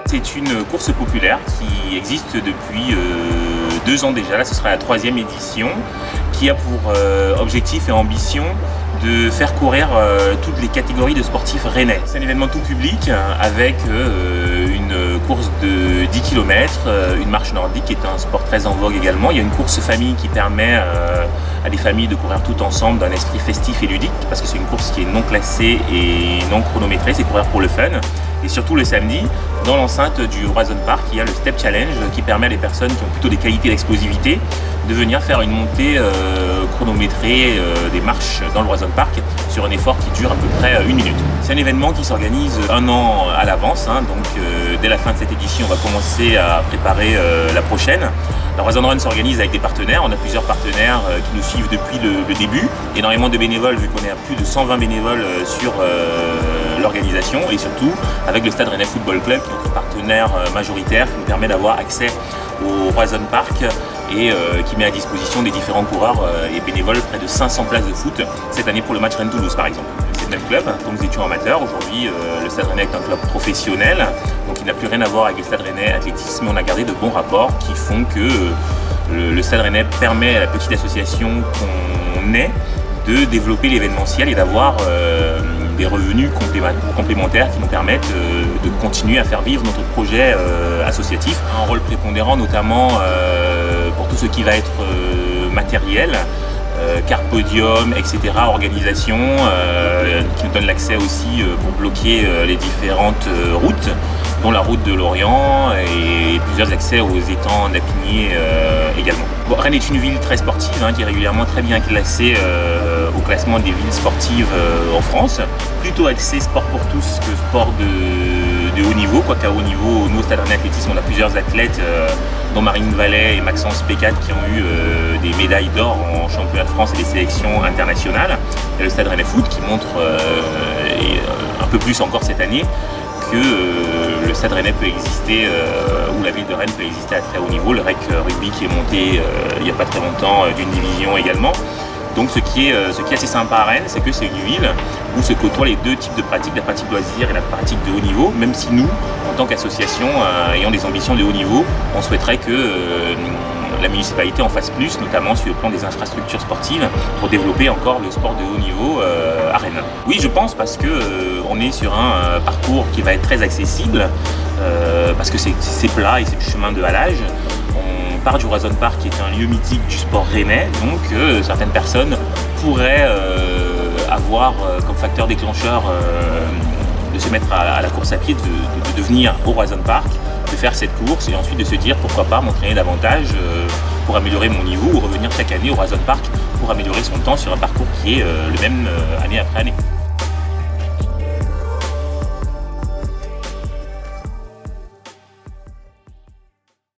C'est une course populaire qui existe depuis 2 ans déjà. Là, ce sera la 3e édition qui a pour objectif et ambition de faire courir toutes les catégories de sportifs rennais. C'est un événement tout public avec une course de 10 km, une marche nordique qui est un sport très en vogue également. Il y a une course famille qui permet à des familles de courir tout ensemble d'un esprit festif et ludique parce que c'est une course qui est non classée et non chronométrée, c'est courir pour le fun. Et surtout le samedi, dans l'enceinte du Horizon Park, il y a le Step Challenge qui permet à des personnes qui ont plutôt des qualités d'explosivité de venir faire une montée chronométrée des marches dans le Horizon Park sur un effort qui dure à peu près 1 minute. C'est un événement qui s'organise 1 an à l'avance, donc dès la fin de cette édition, on va commencer à préparer la prochaine. La Horizon Run s'organise avec des partenaires, on a plusieurs partenaires qui nous suivent depuis le début, énormément de bénévoles vu qu'on est à plus de 120 bénévoles sur l'organisation et surtout avec le Stade Rennais Football Club qui est notre partenaire majoritaire qui nous permet d'avoir accès au Horizon Park et qui met à disposition des différents coureurs et bénévoles près de 500 places de foot cette année pour le match Rennes-Toulouse par exemple. C'est le même club, donc nous étions amateurs. Aujourd'hui, le Stade Rennais est un club professionnel, donc il n'a plus rien à voir avec le Stade Rennais Athlétisme, mais on a gardé de bons rapports qui font que le Stade Rennais permet à la petite association qu'on est de développer l'événementiel et d'avoir des revenus complémentaires qui nous permettent de continuer à faire vivre notre projet associatif. Un rôle prépondérant notamment pour tout ce qui va être matériel, carte podium, etc., organisation, qui nous donne l'accès aussi pour bloquer les différentes routes, dont la route de Lorient et plusieurs accès aux étangs d'Apigné également. Bon, Rennes est une ville très sportive qui est régulièrement très bien classée au classement des villes sportives en France. Plutôt axé sport pour tous que sport de haut niveau, quoiqu'à haut niveau, nous au Stade Rennais Athlétisme, on a plusieurs athlètes dont Marine Vallet et Maxence Pécat qui ont eu des médailles d'or en championnat de France et des sélections internationales. Et le Stade Rennais Foot qui montre, et un peu plus encore cette année, que le Stade Rennais peut exister, ou la ville de Rennes peut exister à très haut niveau. Le REC Rugby qui est monté il n'y a pas très longtemps d'une division également. Donc ce qui est assez sympa à Rennes, c'est que c'est une ville où se côtoient les 2 types de pratiques, la pratique loisir et la pratique de haut niveau, même si nous, en tant qu'association, ayant des ambitions de haut niveau, on souhaiterait que la municipalité en fasse plus, notamment sur le plan des infrastructures sportives, pour développer encore le sport de haut niveau à Rennes. Oui, je pense parce que on est sur un parcours qui va être très accessible, parce que c'est plat et c'est du chemin de halage. On part du Horizon Park qui est un lieu mythique du sport rennais, donc certaines personnes pourraient avoir comme facteur déclencheur de se mettre à la course à pied, de venir au Horizon Park, de faire cette course et ensuite de se dire pourquoi pas m'entraîner davantage pour améliorer mon niveau ou revenir chaque année au Horizon Park pour améliorer son temps sur un parcours qui est le même année après année.